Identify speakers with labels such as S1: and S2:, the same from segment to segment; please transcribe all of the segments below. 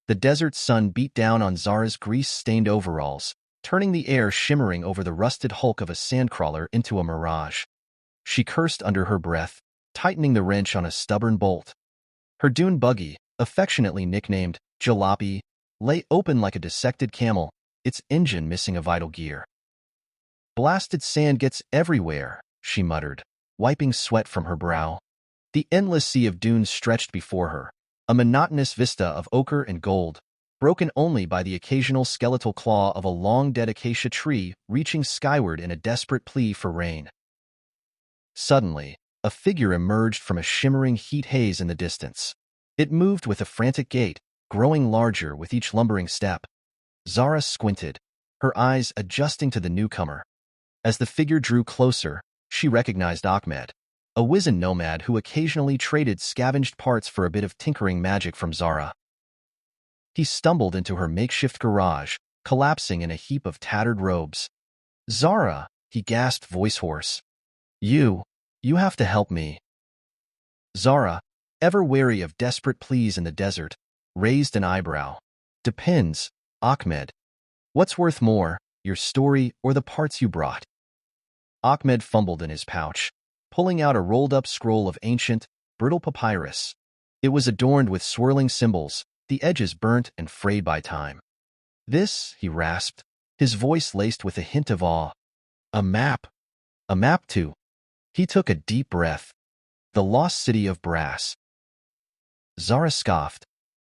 S1: The desert sun beat down on Zara's grease-stained overalls, turning the air shimmering over the rusted hulk of a sandcrawler into a mirage. She cursed under her breath, tightening the wrench on a stubborn bolt. Her dune buggy, affectionately nicknamed Jalopy, lay open like a dissected camel, its engine missing a vital gear. "Blasted sand gets everywhere," she muttered, wiping sweat from her brow. The endless sea of dunes stretched before her, a monotonous vista of ochre and gold, broken only by the occasional skeletal claw of a long-dead acacia tree reaching skyward in a desperate plea for rain. Suddenly, a figure emerged from a shimmering heat haze in the distance. It moved with a frantic gait, growing larger with each lumbering step. Zara squinted, her eyes adjusting to the newcomer. As the figure drew closer, she recognized Ahmed, a wizened nomad who occasionally traded scavenged parts for a bit of tinkering magic from Zara. He stumbled into her makeshift garage, collapsing in a heap of tattered robes. "Zara," he gasped, voice hoarse. You have to help me." Zara, ever wary of desperate pleas in the desert, raised an eyebrow. "Depends, Ahmed. What's worth more, your story or the parts you brought?" Ahmed fumbled in his pouch, pulling out a rolled-up scroll of ancient, brittle papyrus. It was adorned with swirling symbols, the edges burnt and frayed by time. "This," he rasped, his voice laced with a hint of awe. "A map. A map too." He took a deep breath. "The lost city of brass." Zara scoffed.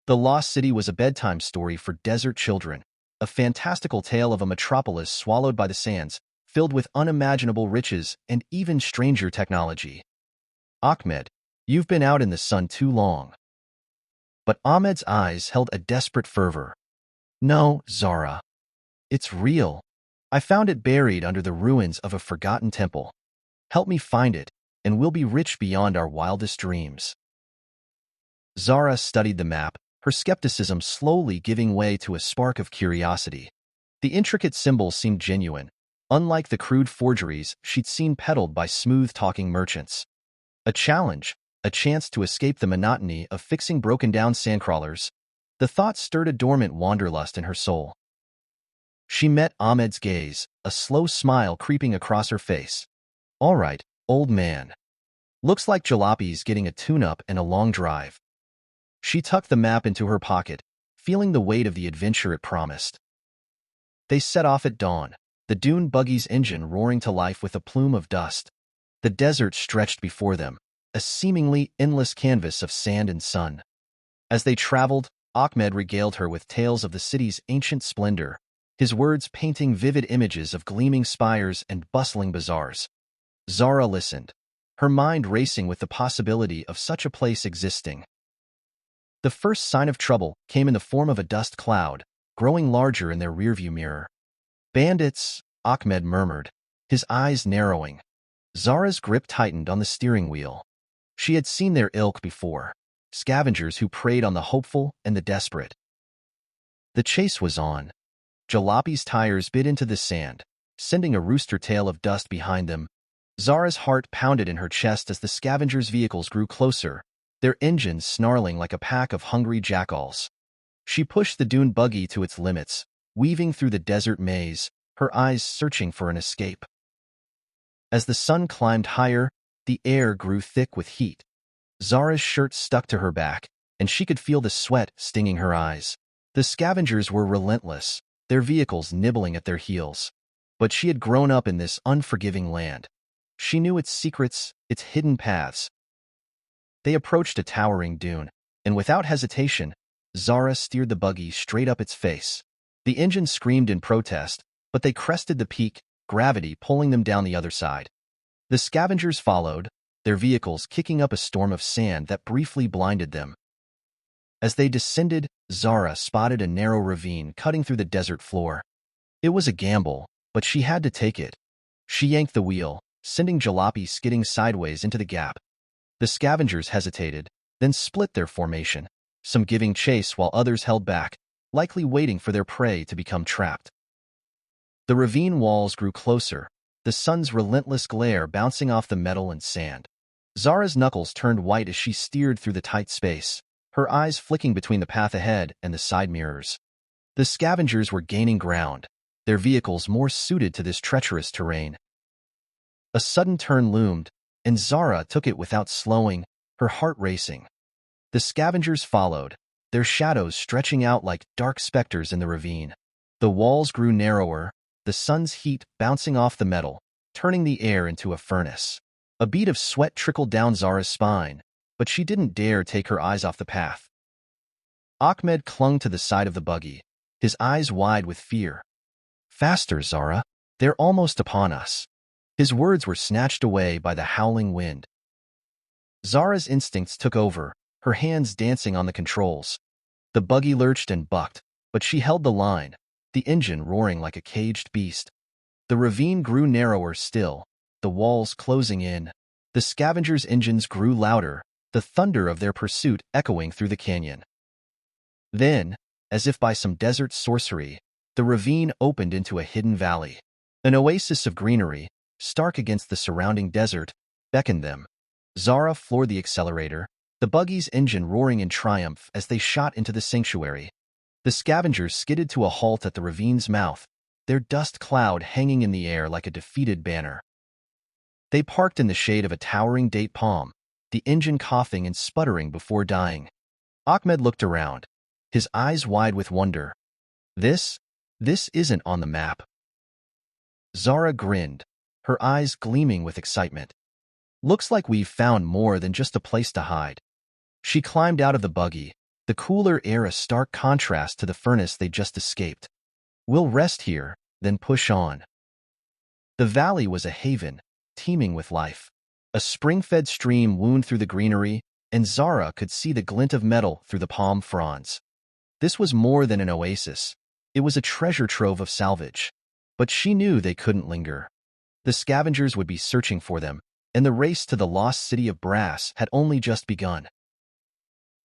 S1: The lost city was a bedtime story for desert children, a fantastical tale of a metropolis swallowed by the sands, filled with unimaginable riches and even stranger technology. "Ahmed, you've been out in the sun too long." But Ahmed's eyes held a desperate fervor. "No, Zara. It's real. I found it buried under the ruins of a forgotten temple. Help me find it, and we'll be rich beyond our wildest dreams." Zara studied the map, her skepticism slowly giving way to a spark of curiosity. The intricate symbols seemed genuine, unlike the crude forgeries she'd seen peddled by smooth-talking merchants. A challenge, a chance to escape the monotony of fixing broken-down sandcrawlers. The thought stirred a dormant wanderlust in her soul. She met Ahmed's gaze, a slow smile creeping across her face. "All right, old man. Looks like Jalopy's getting a tune-up and a long drive." She tucked the map into her pocket, feeling the weight of the adventure it promised. They set off at dawn, the dune buggy's engine roaring to life with a plume of dust. The desert stretched before them, a seemingly endless canvas of sand and sun. As they traveled, Ahmed regaled her with tales of the city's ancient splendor, his words painting vivid images of gleaming spires and bustling bazaars. Zara listened, her mind racing with the possibility of such a place existing. The first sign of trouble came in the form of a dust cloud, growing larger in their rearview mirror. "Bandits," Ahmed murmured, his eyes narrowing. Zara's grip tightened on the steering wheel. She had seen their ilk before, scavengers who preyed on the hopeful and the desperate. The chase was on. Jalopy's tires bit into the sand, sending a rooster tail of dust behind them. Zara's heart pounded in her chest as the scavengers' vehicles grew closer, their engines snarling like a pack of hungry jackals. She pushed the dune buggy to its limits, weaving through the desert maze, her eyes searching for an escape. As the sun climbed higher, the air grew thick with heat. Zara's shirt stuck to her back, and she could feel the sweat stinging her eyes. The scavengers were relentless, their vehicles nibbling at their heels. But she had grown up in this unforgiving land. She knew its secrets, its hidden paths. They approached a towering dune, and without hesitation, Zara steered the buggy straight up its face. The engine screamed in protest, but they crested the peak, gravity pulling them down the other side. The scavengers followed, their vehicles kicking up a storm of sand that briefly blinded them. As they descended, Zara spotted a narrow ravine cutting through the desert floor. It was a gamble, but she had to take it. She yanked the wheel, sending Jalopy skidding sideways into the gap. The scavengers hesitated, then split their formation, some giving chase while others held back, likely waiting for their prey to become trapped. The ravine walls grew closer, the sun's relentless glare bouncing off the metal and sand. Zara's knuckles turned white as she steered through the tight space, her eyes flicking between the path ahead and the side mirrors. The scavengers were gaining ground, their vehicles more suited to this treacherous terrain. A sudden turn loomed, and Zara took it without slowing, her heart racing. The scavengers followed, their shadows stretching out like dark specters in the ravine. The walls grew narrower, the sun's heat bouncing off the metal, turning the air into a furnace. A bead of sweat trickled down Zara's spine, but she didn't dare take her eyes off the path. Ahmed clung to the side of the buggy, his eyes wide with fear. "Faster, Zara! They're almost upon us." His words were snatched away by the howling wind. Zara's instincts took over, her hands dancing on the controls. The buggy lurched and bucked, but she held the line, the engine roaring like a caged beast. The ravine grew narrower still, the walls closing in. The scavengers' engines grew louder, the thunder of their pursuit echoing through the canyon. Then, as if by some desert sorcery, the ravine opened into a hidden valley. An oasis of greenery, stark against the surrounding desert, beckoned them. Zara floored the accelerator, the buggy's engine roaring in triumph as they shot into the sanctuary. The scavengers skidded to a halt at the ravine's mouth, their dust cloud hanging in the air like a defeated banner. They parked in the shade of a towering date palm, the engine coughing and sputtering before dying. Ahmed looked around, his eyes wide with wonder. This isn't on the map." Zara grinned, her eyes gleaming with excitement. "Looks like we've found more than just a place to hide." She climbed out of the buggy, the cooler air a stark contrast to the furnace they'd just escaped. "We'll rest here, then push on." The valley was a haven, teeming with life. A spring-fed stream wound through the greenery, and Zara could see the glint of metal through the palm fronds. This was more than an oasis. It was a treasure trove of salvage. But she knew they couldn't linger. The scavengers would be searching for them, and the race to the lost city of brass had only just begun.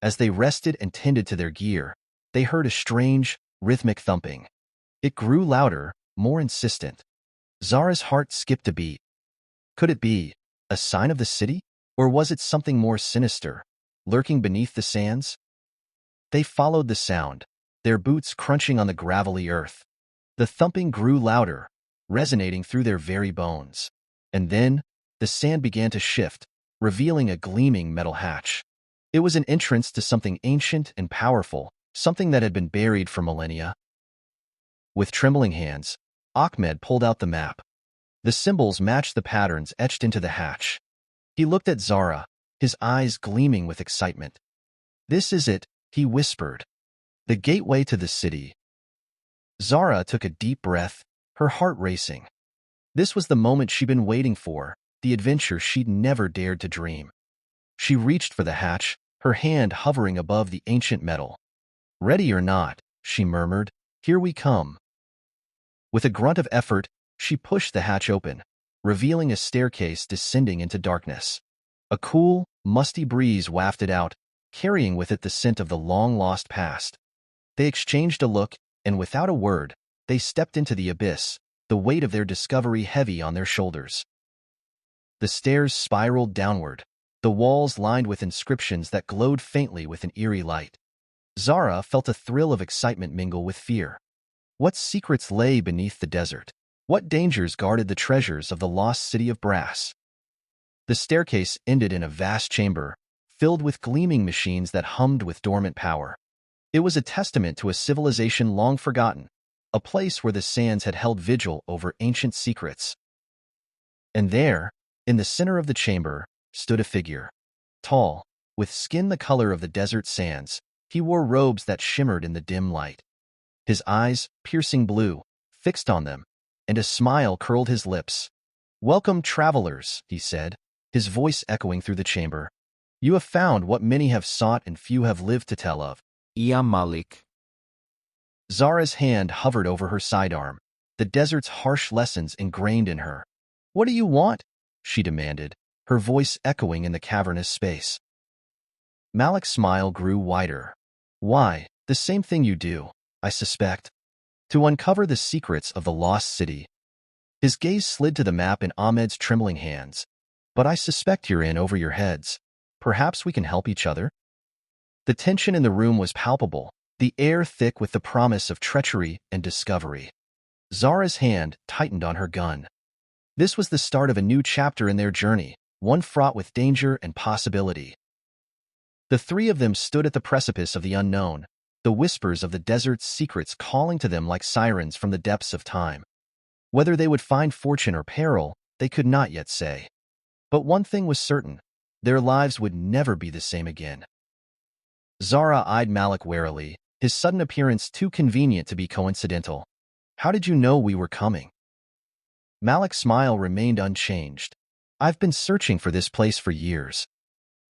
S1: As they rested and tended to their gear, they heard a strange, rhythmic thumping. It grew louder, more insistent. Zara's heart skipped a beat. Could it be a sign of the city? Or was it something more sinister, lurking beneath the sands? They followed the sound, their boots crunching on the gravelly earth. The thumping grew louder, resonating through their very bones. And then, the sand began to shift, revealing a gleaming metal hatch. It was an entrance to something ancient and powerful, something that had been buried for millennia. With trembling hands, Ahmed pulled out the map. The symbols matched the patterns etched into the hatch. He looked at Zara, his eyes gleaming with excitement. "This is it," he whispered. "The gateway to the city." Zara took a deep breath, her heart racing. This was the moment she'd been waiting for, the adventure she'd never dared to dream. She reached for the hatch, her hand hovering above the ancient metal. "Ready or not," she murmured, "here we come." With a grunt of effort, she pushed the hatch open, revealing a staircase descending into darkness. A cool, musty breeze wafted out, carrying with it the scent of the long-lost past. They exchanged a look, and without a word, they stepped into the abyss, the weight of their discovery heavy on their shoulders. The stairs spiraled downward, the walls lined with inscriptions that glowed faintly with an eerie light. Zara felt a thrill of excitement mingle with fear. What secrets lay beneath the desert? What dangers guarded the treasures of the lost city of brass? The staircase ended in a vast chamber, filled with gleaming machines that hummed with dormant power. It was a testament to a civilization long forgotten, a place where the sands had held vigil over ancient secrets. And there, in the center of the chamber, stood a figure. Tall, with skin the color of the desert sands, he wore robes that shimmered in the dim light. His eyes, piercing blue, fixed on them, and a smile curled his lips. "Welcome, travelers," he said, his voice echoing through the chamber. "You have found what many have sought and few have lived to tell of."
S2: Ya Malik.
S1: Zara's hand hovered over her sidearm, the desert's harsh lessons ingrained in her. "What do you want?" she demanded, her voice echoing in the cavernous space. Malik's smile grew wider. "Why, the same thing you do, I suspect. To uncover the secrets of the lost city." His gaze slid to the map in Ahmed's trembling hands. "But I suspect you're in over your heads. Perhaps we can help each other?" The tension in the room was palpable, the air thick with the promise of treachery and discovery. Zara's hand tightened on her gun. This was the start of a new chapter in their journey, one fraught with danger and possibility. The three of them stood at the precipice of the unknown, the whispers of the desert's secrets calling to them like sirens from the depths of time. Whether they would find fortune or peril, they could not yet say. But one thing was certain, their lives would never be the same again. Zara eyed Malik warily, his sudden appearance too convenient to be coincidental. "How did you know we were coming?" Malik's smile remained unchanged. "I've been searching for this place for years.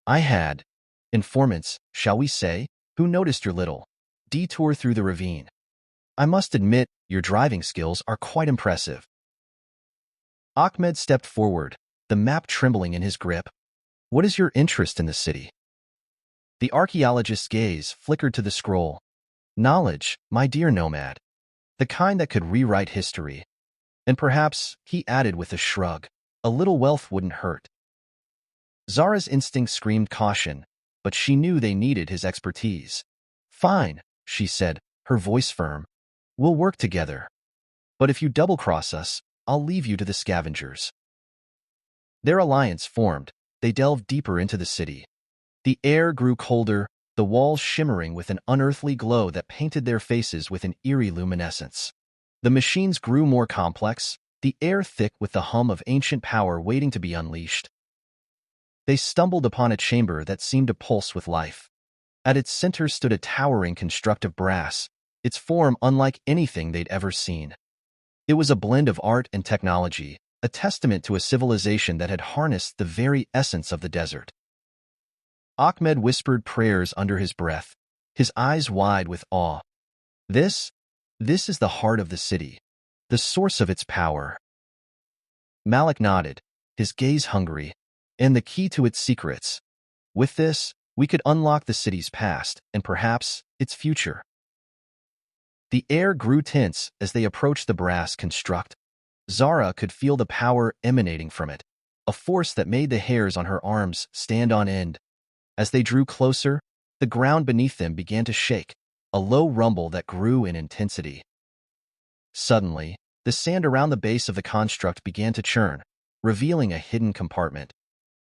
S1: I had informants, shall we say, who noticed your little detour through the ravine. I must admit, your driving skills are quite impressive." Ahmed stepped forward, the map trembling in his grip. "What is your interest in the city?" The archaeologist's gaze flickered to the scroll. "Knowledge, my dear nomad. The kind that could rewrite history. And perhaps," he added with a shrug, "a little wealth wouldn't hurt." Zara's instinct screamed caution, but she knew they needed his expertise. "Fine," she said, her voice firm. "We'll work together. But if you double-cross us, I'll leave you to the scavengers." Their alliance formed. They delved deeper into the city. The air grew colder, the walls shimmering with an unearthly glow that painted their faces with an eerie luminescence. The machines grew more complex, the air thick with the hum of ancient power waiting to be unleashed. They stumbled upon a chamber that seemed to pulse with life. At its center stood a towering construct of brass, its form unlike anything they'd ever seen. It was a blend of art and technology, a testament to a civilization that had harnessed the very essence of the desert. Ahmed whispered prayers under his breath, his eyes wide with awe. This is the heart of the city, the source of its power." Malik nodded, his gaze hungry, "and the key to its secrets. With this, we could unlock the city's past, and perhaps its future." The air grew tense as they approached the brass construct. Zara could feel the power emanating from it, a force that made the hairs on her arms stand on end. As they drew closer, the ground beneath them began to shake, a low rumble that grew in intensity. Suddenly, the sand around the base of the construct began to churn, revealing a hidden compartment.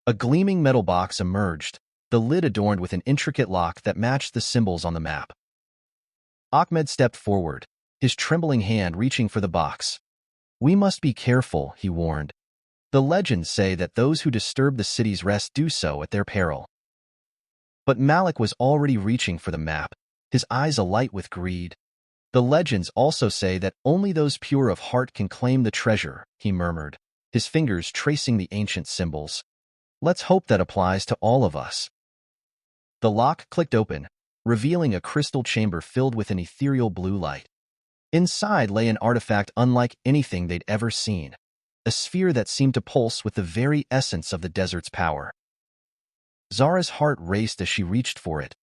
S1: A gleaming metal box emerged, the lid adorned with an intricate lock that matched the symbols on the map. Ahmed stepped forward, his trembling hand reaching for the box. "We must be careful," he warned. "The legends say that those who disturb the city's rest do so at their peril." But Malik was already reaching for the map, his eyes alight with greed. "The legends also say that only those pure of heart can claim the treasure," he murmured, his fingers tracing the ancient symbols. "Let's hope that applies to all of us." The lock clicked open, revealing a crystal chamber filled with an ethereal blue light. Inside lay an artifact unlike anything they'd ever seen, a sphere that seemed to pulse with the very essence of the desert's power. Zara's heart raced as she reached for it.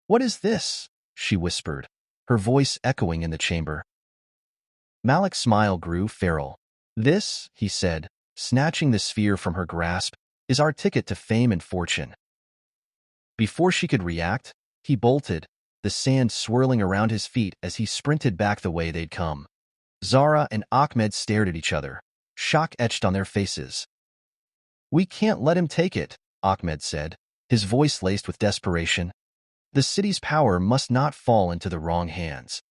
S1: "What is this?" she whispered, her voice echoing in the chamber. Malik's smile grew feral. "This," he said, snatching the sphere from her grasp, "is our ticket to fame and fortune." Before she could react, he bolted, the sand swirling around his feet as he sprinted back the way they'd come. Zara and Ahmed stared at each other, shock etched on their faces. "We can't let him take it," Ahmed said, his voice laced with desperation. "The city's power must not fall into the wrong hands."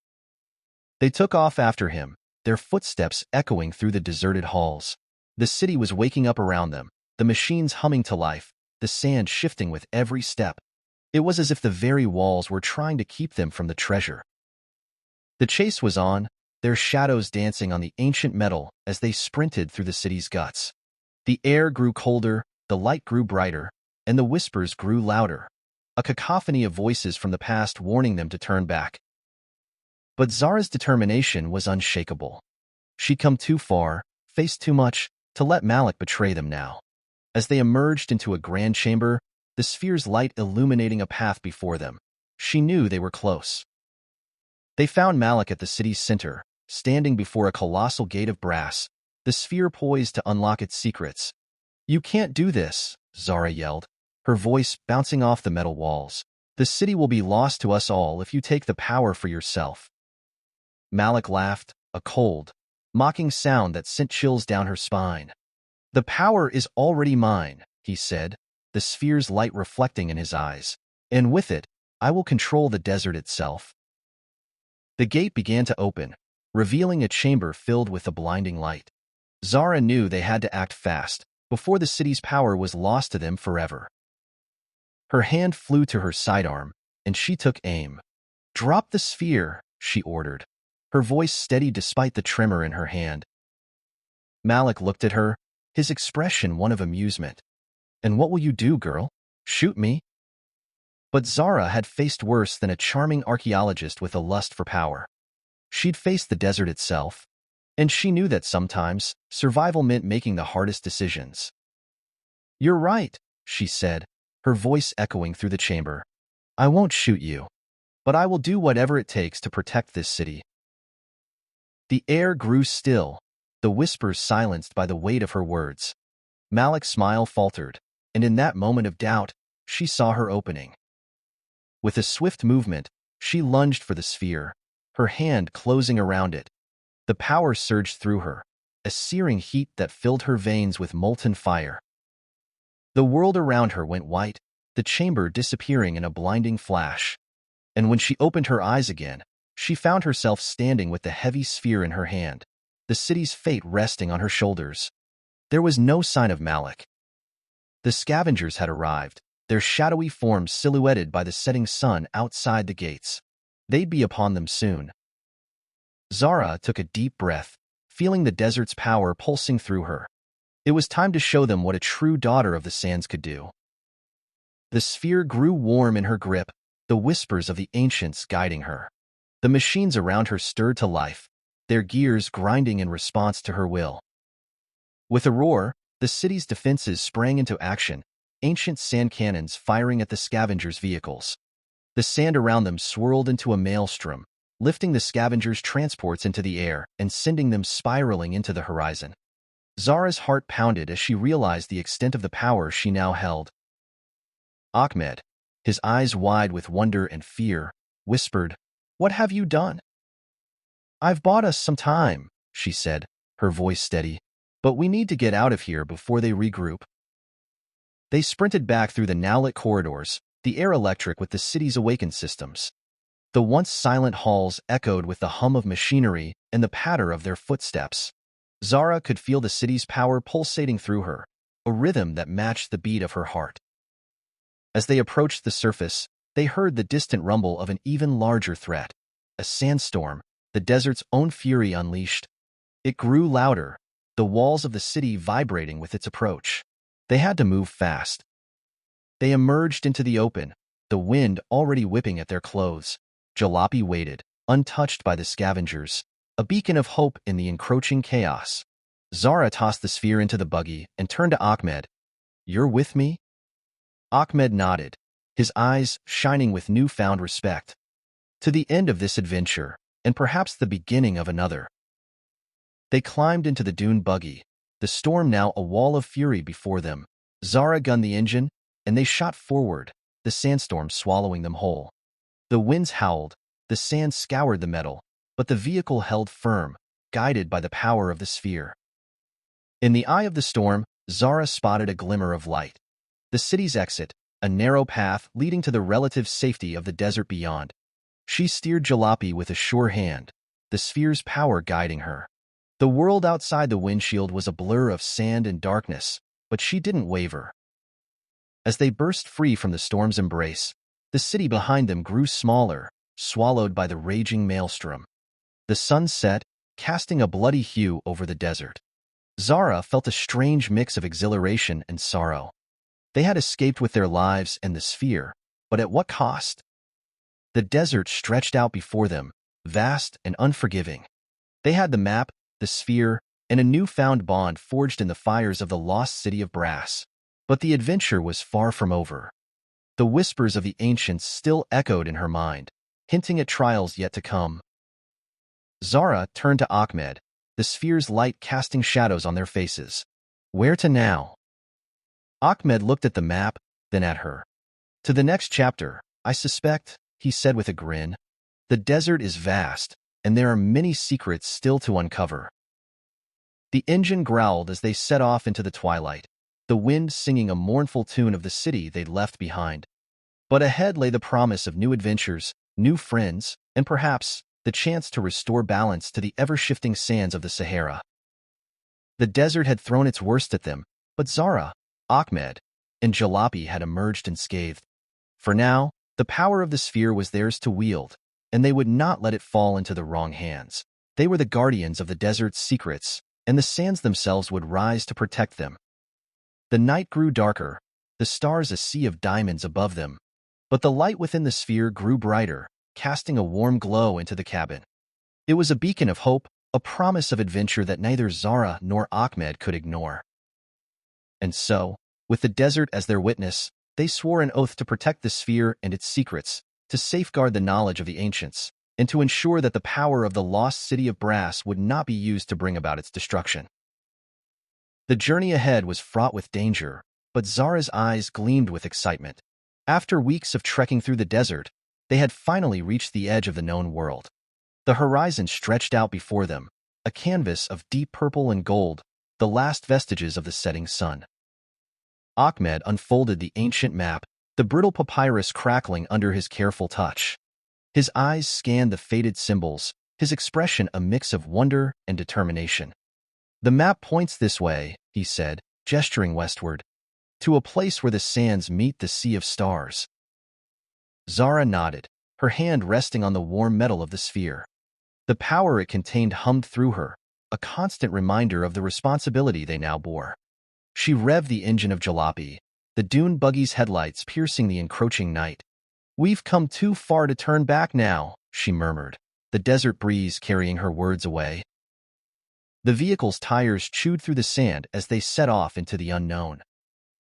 S1: They took off after him, their footsteps echoing through the deserted halls. The city was waking up around them, the machines humming to life, the sand shifting with every step. It was as if the very walls were trying to keep them from the treasure. The chase was on, their shadows dancing on the ancient metal as they sprinted through the city's guts. The air grew colder, the light grew brighter, and the whispers grew louder, a cacophony of voices from the past warning them to turn back. But Zara's determination was unshakable. She'd come too far, faced too much, to let Malik betray them now. As they emerged into a grand chamber, the sphere's light illuminating a path before them, she knew they were close. They found Malik at the city's center, standing before a colossal gate of brass, the sphere poised to unlock its secrets. "You can't do this," Zara yelled, her voice bouncing off the metal walls. The city will be lost to us all if you take the power for yourself. Malik laughed, a cold, mocking sound that sent chills down her spine. The power is already mine, he said, the sphere's light reflecting in his eyes. And with it, I will control the desert itself. The gate began to open, revealing a chamber filled with a blinding light. Zara knew they had to act fast, before the city's power was lost to them forever. Her hand flew to her sidearm, and she took aim. "Drop the sphere," she ordered, her voice steady despite the tremor in her hand. Malik looked at her, his expression one of amusement. "And what will you do, girl? Shoot me?" But Zara had faced worse than a charming archaeologist with a lust for power. She'd faced the desert itself, and she knew that sometimes survival meant making the hardest decisions. "You're right," she said, her voice echoing through the chamber. "I won't shoot you, but I will do whatever it takes to protect this city." The air grew still, the whispers silenced by the weight of her words. Malik's smile faltered, and in that moment of doubt, she saw her opening. With a swift movement, she lunged for the sphere, her hand closing around it. The power surged through her, a searing heat that filled her veins with molten fire. The world around her went white, the chamber disappearing in a blinding flash. And when she opened her eyes again, she found herself standing with the heavy sphere in her hand, the city's fate resting on her shoulders. There was no sign of Malik. The scavengers had arrived, their shadowy forms silhouetted by the setting sun outside the gates. They'd be upon them soon. Zara took a deep breath, feeling the desert's power pulsing through her. It was time to show them what a true daughter of the sands could do. The sphere grew warm in her grip, the whispers of the ancients guiding her. The machines around her stirred to life, their gears grinding in response to her will. With a roar, the city's defenses sprang into action, ancient sand cannons firing at the scavengers' vehicles. The sand around them swirled into a maelstrom, lifting the scavengers' transports into the air and sending them spiraling into the horizon. Zara's heart pounded as she realized the extent of the power she now held. Ahmed, his eyes wide with wonder and fear, whispered, "What have you done?" "I've bought us some time," she said, her voice steady, "but we need to get out of here before they regroup." They sprinted back through the now-lit corridors, the air electric with the city's awakened systems. The once silent halls echoed with the hum of machinery and the patter of their footsteps. Zara could feel the city's power pulsating through her, a rhythm that matched the beat of her heart. As they approached the surface, they heard the distant rumble of an even larger threat, a sandstorm, the desert's own fury unleashed. It grew louder, the walls of the city vibrating with its approach. They had to move fast. They emerged into the open, the wind already whipping at their clothes. Jalopy waited, untouched by the scavengers, a beacon of hope in the encroaching chaos. Zara tossed the sphere into the buggy and turned to Ahmed. "You're with me?" Ahmed nodded, his eyes shining with newfound respect. To the end of this adventure, and perhaps the beginning of another. They climbed into the dune buggy, the storm now a wall of fury before them. Zara gunned the engine, and they shot forward, the sandstorm swallowing them whole. The winds howled, the sand scoured the metal, but the vehicle held firm, guided by the power of the sphere. In the eye of the storm, Zara spotted a glimmer of light. The city's exit, a narrow path leading to the relative safety of the desert beyond. She steered Jalopy with a sure hand, the sphere's power guiding her. The world outside the windshield was a blur of sand and darkness, but she didn't waver. As they burst free from the storm's embrace, the city behind them grew smaller, swallowed by the raging maelstrom. The sun set, casting a bloody hue over the desert. Zara felt a strange mix of exhilaration and sorrow. They had escaped with their lives and the sphere, but at what cost? The desert stretched out before them, vast and unforgiving. They had the map, the sphere, and a newfound bond forged in the fires of the lost city of brass. But the adventure was far from over. The whispers of the ancients still echoed in her mind, hinting at trials yet to come. Zara turned to Ahmed, the sphere's light casting shadows on their faces. "Where to now?" Ahmed looked at the map, then at her. "To the next chapter," I suspect, he said with a grin. The desert is vast, and there are many secrets still to uncover. The engine growled as they set off into the twilight, the wind singing a mournful tune of the city they'd left behind. But ahead lay the promise of new adventures, new friends, and perhaps the chance to restore balance to the ever-shifting sands of the Sahara. The desert had thrown its worst at them, but Zara, Ahmed, and Jalopy had emerged unscathed. For now, the power of the sphere was theirs to wield, and they would not let it fall into the wrong hands. They were the guardians of the desert's secrets, and the sands themselves would rise to protect them. The night grew darker, the stars a sea of diamonds above them, but the light within the sphere grew brighter, casting a warm glow into the cabin. It was a beacon of hope, a promise of adventure that neither Zara nor Ahmed could ignore. And so, with the desert as their witness, they swore an oath to protect the sphere and its secrets, to safeguard the knowledge of the ancients, and to ensure that the power of the lost city of brass would not be used to bring about its destruction. The journey ahead was fraught with danger, but Zara's eyes gleamed with excitement. After weeks of trekking through the desert, they had finally reached the edge of the known world. The horizon stretched out before them, a canvas of deep purple and gold, the last vestiges of the setting sun. Ahmed unfolded the ancient map, the brittle papyrus crackling under his careful touch. His eyes scanned the faded symbols, his expression a mix of wonder and determination. The map points this way, he said, gesturing westward, to a place where the sands meet the sea of stars. Zara nodded, her hand resting on the warm metal of the sphere. The power it contained hummed through her, a constant reminder of the responsibility they now bore. She revved the engine of Jalopy, the dune buggy's headlights piercing the encroaching night. "We've come too far to turn back now," she murmured, the desert breeze carrying her words away. The vehicle's tires chewed through the sand as they set off into the unknown.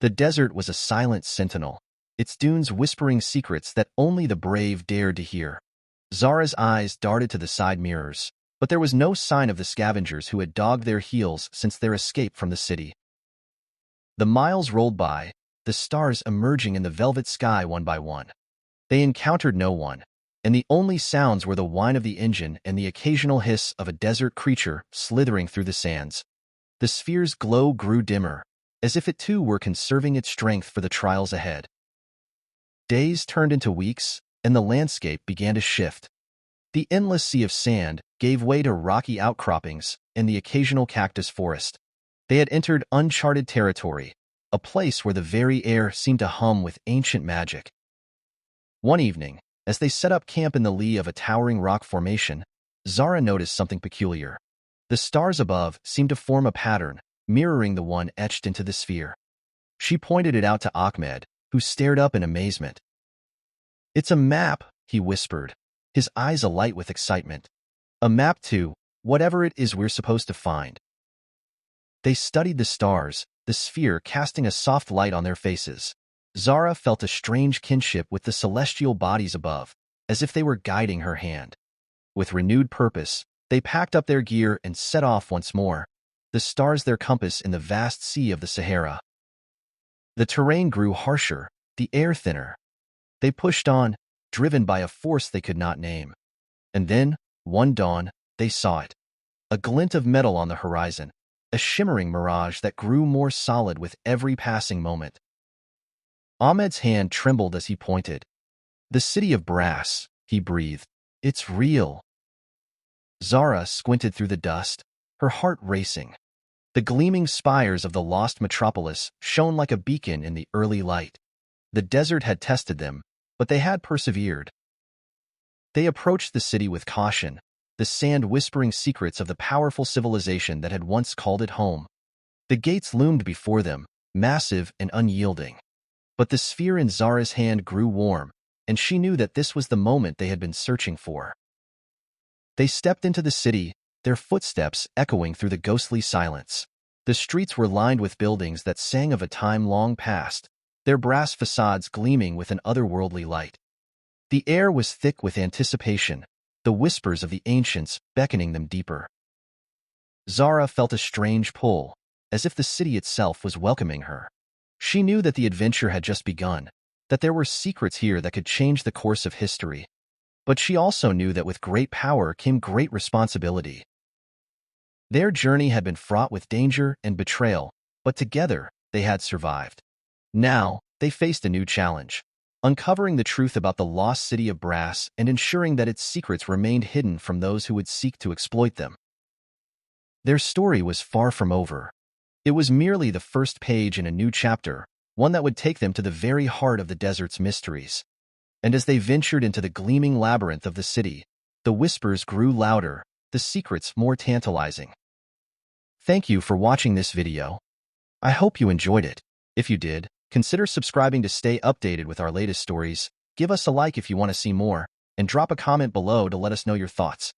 S1: The desert was a silent sentinel, its dunes whispering secrets that only the brave dared to hear. Zara's eyes darted to the side mirrors, but there was no sign of the scavengers who had dogged their heels since their escape from the city. The miles rolled by, the stars emerging in the velvet sky one by one. They encountered no one, and the only sounds were the whine of the engine and the occasional hiss of a desert creature slithering through the sands. The sphere's glow grew dimmer, as if it too were conserving its strength for the trials ahead. Days turned into weeks, and the landscape began to shift. The endless sea of sand gave way to rocky outcroppings and the occasional cactus forest. They had entered uncharted territory, a place where the very air seemed to hum with ancient magic. One evening, as they set up camp in the lee of a towering rock formation, Zara noticed something peculiar. The stars above seemed to form a pattern, mirroring the one etched into the sphere. She pointed it out to Ahmed, who stared up in amazement. "It's a map," he whispered, his eyes alight with excitement. "A map to whatever it is we're supposed to find." They studied the stars, the sphere casting a soft light on their faces. Zara felt a strange kinship with the celestial bodies above, as if they were guiding her hand. With renewed purpose, they packed up their gear and set off once more, the stars their compass in the vast sea of the Sahara. The terrain grew harsher, the air thinner. They pushed on, driven by a force they could not name. And then, one dawn, they saw it. A glint of metal on the horizon, a shimmering mirage that grew more solid with every passing moment. Ahmed's hand trembled as he pointed. "The city of brass," he breathed. "It's real." Zara squinted through the dust, her heart racing. The gleaming spires of the lost metropolis shone like a beacon in the early light. The desert had tested them, but they had persevered. They approached the city with caution, the sand whispering secrets of the powerful civilization that had once called it home. The gates loomed before them, massive and unyielding. But the sphere in Zara's hand grew warm, and she knew that this was the moment they had been searching for. They stepped into the city, their footsteps echoing through the ghostly silence. The streets were lined with buildings that sang of a time long past, their brass facades gleaming with an otherworldly light. The air was thick with anticipation, the whispers of the ancients beckoning them deeper. Zara felt a strange pull, as if the city itself was welcoming her. She knew that the adventure had just begun, that there were secrets here that could change the course of history. But she also knew that with great power came great responsibility. Their journey had been fraught with danger and betrayal, but together they had survived. Now, they faced a new challenge, uncovering the truth about the lost city of brass and ensuring that its secrets remained hidden from those who would seek to exploit them. Their story was far from over. It was merely the first page in a new chapter, one that would take them to the very heart of the desert's mysteries. And as they ventured into the gleaming labyrinth of the city, the whispers grew louder, the secrets more tantalizing. Thank you for watching this video. I hope you enjoyed it. If you did, consider subscribing to stay updated with our latest stories, give us a like if you want to see more, and drop a comment below to let us know your thoughts.